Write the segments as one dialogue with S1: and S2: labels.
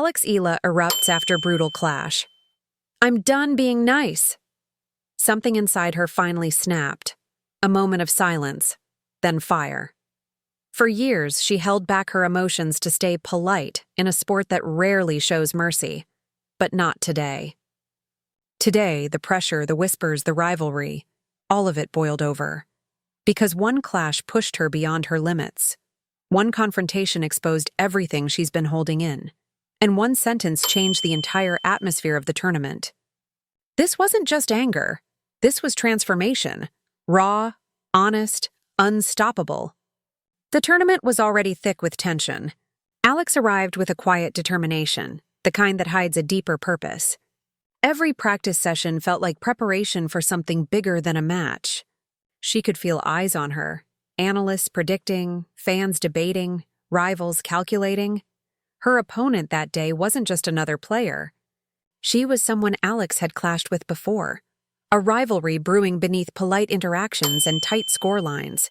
S1: Alex Eala erupts after brutal clash. "I'm done being nice." Something inside her finally snapped. A moment of silence, then fire. For years, she held back her emotions to stay polite in a sport that rarely shows mercy. But not today. Today, the pressure, the whispers, the rivalry, all of it boiled over. Because one clash pushed her beyond her limits. One confrontation exposed everything she's been holding in. And one sentence changed the entire atmosphere of the tournament. This wasn't just anger. This was transformation. Raw, honest, unstoppable. The tournament was already thick with tension. Alex arrived with a quiet determination, the kind that hides a deeper purpose. Every practice session felt like preparation for something bigger than a match. She could feel eyes on her, analysts predicting, fans debating, rivals calculating. Her opponent that day wasn't just another player. She was someone Alex had clashed with before, a rivalry brewing beneath polite interactions and tight scorelines.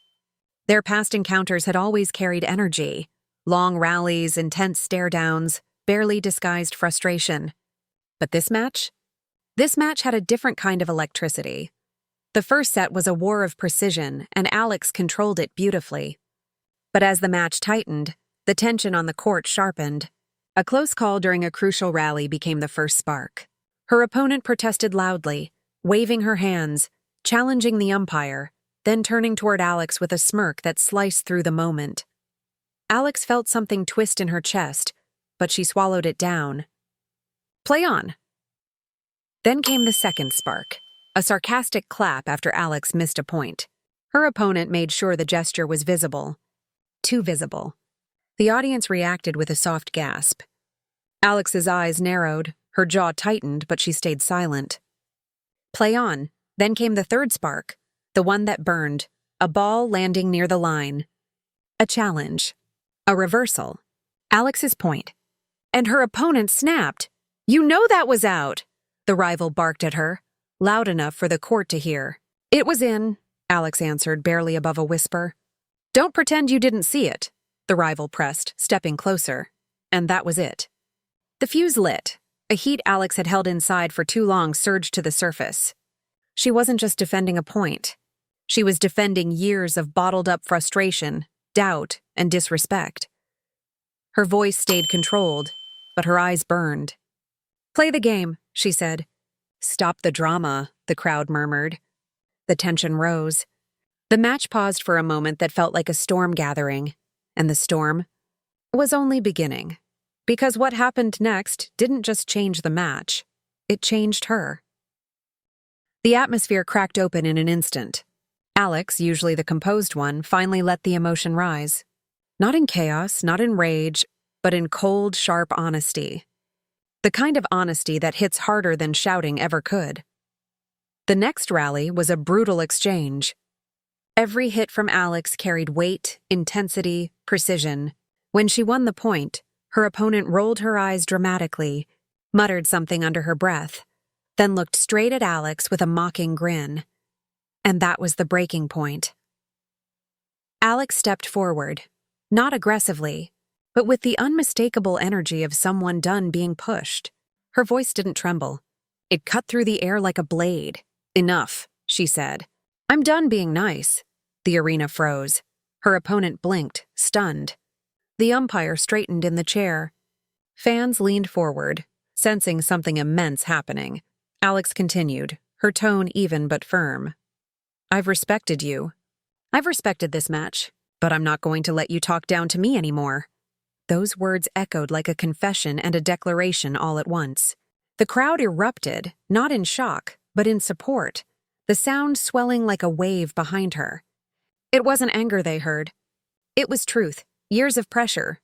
S1: Their past encounters had always carried energy, long rallies, intense stare-downs, barely disguised frustration. But this match? This match had a different kind of electricity. The first set was a war of precision, and Alex controlled it beautifully. But as the match tightened, the tension on the court sharpened. A close call during a crucial rally became the first spark. Her opponent protested loudly, waving her hands, challenging the umpire, then turning toward Alex with a smirk that sliced through the moment. Alex felt something twist in her chest, but she swallowed it down. "Play on." Then came the second spark, a sarcastic clap after Alex missed a point. Her opponent made sure the gesture was visible. Too visible. The audience reacted with a soft gasp. Alex's eyes narrowed, her jaw tightened, but she stayed silent. "Play on." Then came the third spark, the one that burned, a ball landing near the line. A challenge. A reversal. Alex's point. And her opponent snapped. "You know that was out!" The rival barked at her, loud enough for the court to hear. "It was in," Alex answered, barely above a whisper. "Don't pretend you didn't see it," the rival pressed, stepping closer. And that was it. The fuse lit. A heat Alex had held inside for too long surged to the surface. She wasn't just defending a point. She was defending years of bottled-up frustration, doubt, and disrespect. Her voice stayed controlled, but her eyes burned. "Play the game," she said. "Stop the drama," the crowd murmured. The tension rose. The match paused for a moment that felt like a storm gathering, and the storm was only beginning. Because what happened next didn't just change the match, it changed her. The atmosphere cracked open in an instant. Alex, usually the composed one, finally let the emotion rise. Not in chaos, not in rage, but in cold, sharp honesty. The kind of honesty that hits harder than shouting ever could. The next rally was a brutal exchange. Every hit from Alex carried weight, intensity, precision. When she won the point, her opponent rolled her eyes dramatically, muttered something under her breath, then looked straight at Alex with a mocking grin. And that was the breaking point. Alex stepped forward, not aggressively, but with the unmistakable energy of someone done being pushed. Her voice didn't tremble. It cut through the air like a blade. "Enough," she said. "I'm done being nice." The arena froze. Her opponent blinked, stunned. The umpire straightened in the chair. Fans leaned forward, sensing something immense happening. Alex continued, her tone even but firm. "I've respected you. I've respected this match, but I'm not going to let you talk down to me anymore." Those words echoed like a confession and a declaration all at once. The crowd erupted, not in shock, but in support, the sound swelling like a wave behind her. It wasn't anger they heard. It was truth, years of pressure,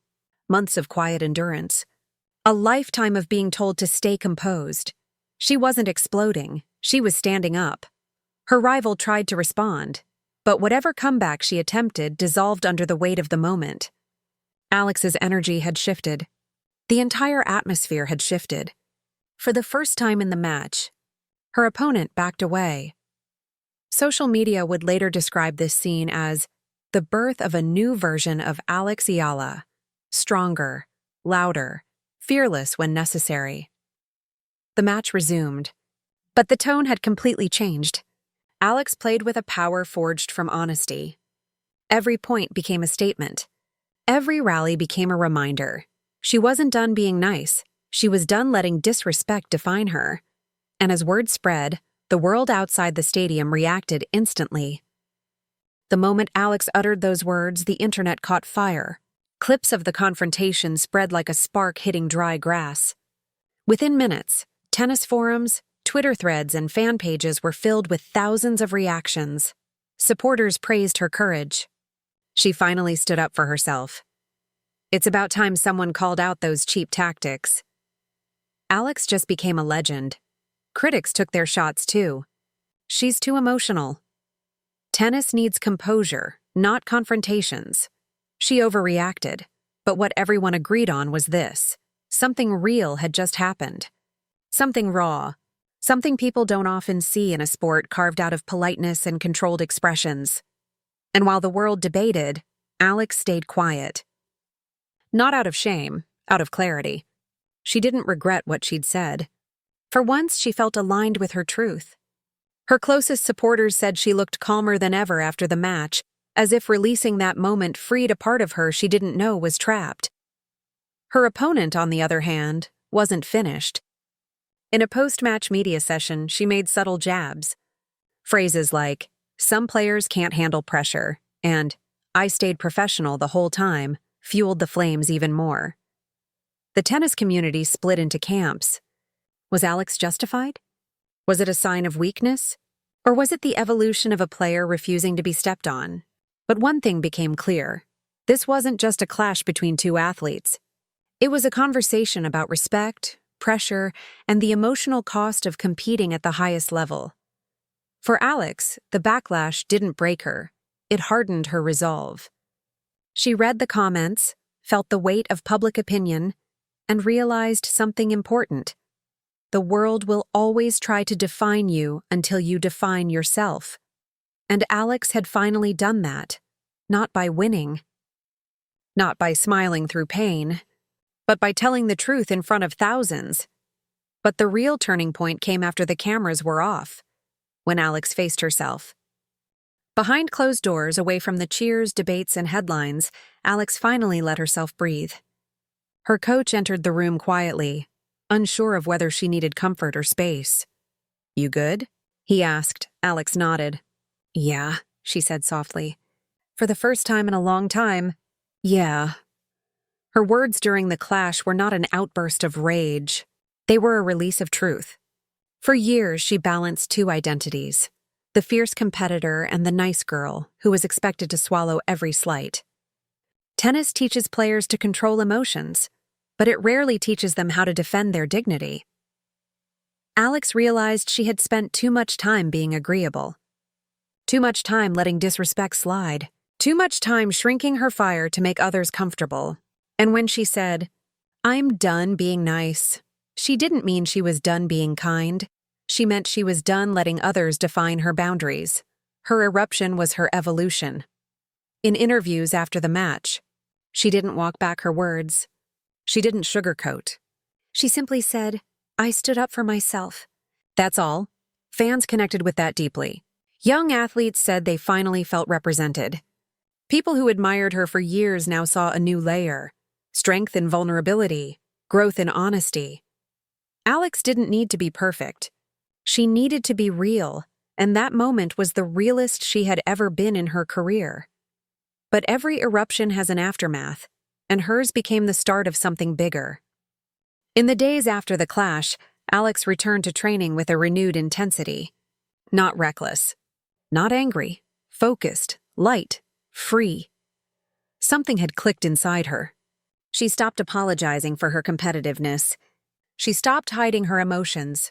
S1: months of quiet endurance, a lifetime of being told to stay composed. She wasn't exploding, she was standing up. Her rival tried to respond, but whatever comeback she attempted dissolved under the weight of the moment. Alex's energy had shifted. The entire atmosphere had shifted. For the first time in the match, her opponent backed away. Social media would later describe this scene as the birth of a new version of Alex Eala, stronger, louder, fearless when necessary. The match resumed, but the tone had completely changed. Alex played with a power forged from honesty. Every point became a statement. Every rally became a reminder. She wasn't done being nice. She was done letting disrespect define her. And as word spread, the world outside the stadium reacted instantly. The moment Alex uttered those words, the internet caught fire. Clips of the confrontation spread like a spark hitting dry grass. Within minutes, tennis forums, Twitter threads, and fan pages were filled with thousands of reactions. Supporters praised her courage. She finally stood up for herself. It's about time someone called out those cheap tactics. Alex just became a legend. Critics took their shots too. She's too emotional. Tennis needs composure, not confrontations. She overreacted, but what everyone agreed on was this. Something real had just happened. Something raw. Something people don't often see in a sport carved out of politeness and controlled expressions. And while the world debated, Alex stayed quiet. Not out of shame, out of clarity. She didn't regret what she'd said. For once, she felt aligned with her truth. Her closest supporters said she looked calmer than ever after the match, as if releasing that moment freed a part of her she didn't know was trapped. Her opponent, on the other hand, wasn't finished. In a post-match media session, she made subtle jabs. Phrases like, "Some players can't handle pressure," and "I stayed professional the whole time," fueled the flames even more. The tennis community split into camps. Was Alex justified? Was it a sign of weakness? Or was it the evolution of a player refusing to be stepped on? But one thing became clear. This wasn't just a clash between two athletes. It was a conversation about respect, pressure, and the emotional cost of competing at the highest level. For Alex, the backlash didn't break her. It hardened her resolve. She read the comments, felt the weight of public opinion, and realized something important. The world will always try to define you until you define yourself. And Alex had finally done that, not by winning, not by smiling through pain, but by telling the truth in front of thousands. But the real turning point came after the cameras were off, when Alex faced herself. Behind closed doors, away from the cheers, debates, and headlines, Alex finally let herself breathe. Her coach entered the room quietly, unsure of whether she needed comfort or space. "You good?" he asked. Alex nodded. "Yeah," she said softly. "For the first time in a long time, yeah." Her words during the clash were not an outburst of rage. They were a release of truth. For years, she balanced two identities, the fierce competitor and the nice girl who was expected to swallow every slight. Tennis teaches players to control emotions, but it rarely teaches them how to defend their dignity. Alex realized she had spent too much time being agreeable. Too much time letting disrespect slide. Too much time shrinking her fire to make others comfortable. And when she said, "I'm done being nice," she didn't mean she was done being kind. She meant she was done letting others define her boundaries. Her eruption was her evolution. In interviews after the match, she didn't walk back her words. She didn't sugarcoat. She simply said, "I stood up for myself." That's all. Fans connected with that deeply. Young athletes said they finally felt represented. People who admired her for years now saw a new layer. Strength in vulnerability, growth in honesty. Alex didn't need to be perfect. She needed to be real, and that moment was the realest she had ever been in her career. But every eruption has an aftermath, and hers became the start of something bigger. In the days after the clash, Alex returned to training with a renewed intensity. Not reckless, not angry, focused, light, free. Something had clicked inside her. She stopped apologizing for her competitiveness. She stopped hiding her emotions.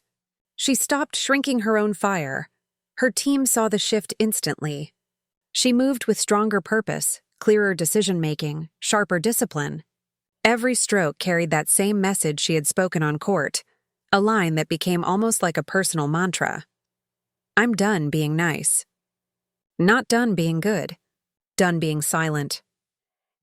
S1: She stopped shrinking her own fire. Her team saw the shift instantly. She moved with stronger purpose, clearer decision-making, sharper discipline. Every stroke carried that same message she had spoken on court, a line that became almost like a personal mantra. "I'm done being nice." Not done being good. Done being silent.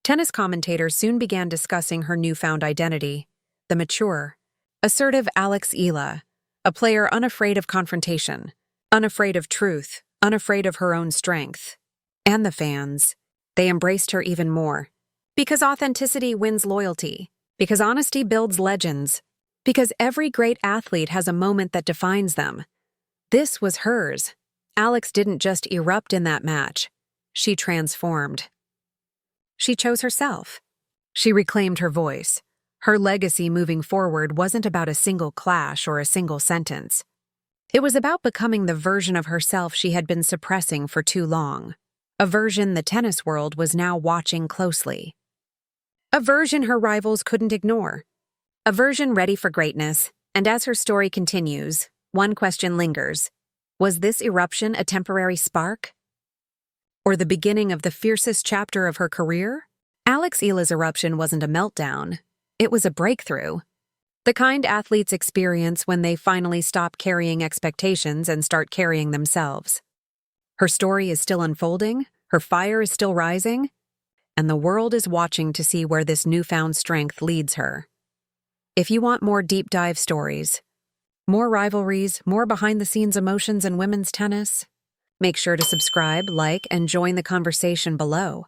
S1: Tennis commentators soon began discussing her newfound identity. the mature, assertive Alex Eala, a player unafraid of confrontation, unafraid of truth, unafraid of her own strength. And the fans, they embraced her even more. Because authenticity wins loyalty, because honesty builds legends, because every great athlete has a moment that defines them. This was hers. Alex didn't just erupt in that match. She transformed. She chose herself. She reclaimed her voice. Her legacy moving forward wasn't about a single clash or a single sentence. It was about becoming the version of herself she had been suppressing for too long. A version the tennis world was now watching closely. A version her rivals couldn't ignore. A version ready for greatness. And as her story continues, one question lingers. Was this eruption a temporary spark? Or the beginning of the fiercest chapter of her career? Alex Eala's eruption wasn't a meltdown. It was a breakthrough. The kind athletes experience when they finally stop carrying expectations and start carrying themselves. Her story is still unfolding, her fire is still rising, and the world is watching to see where this newfound strength leads her. If you want more deep dive stories, more rivalries, more behind-the-scenes emotions in women's tennis, make sure to subscribe, like, and join the conversation below.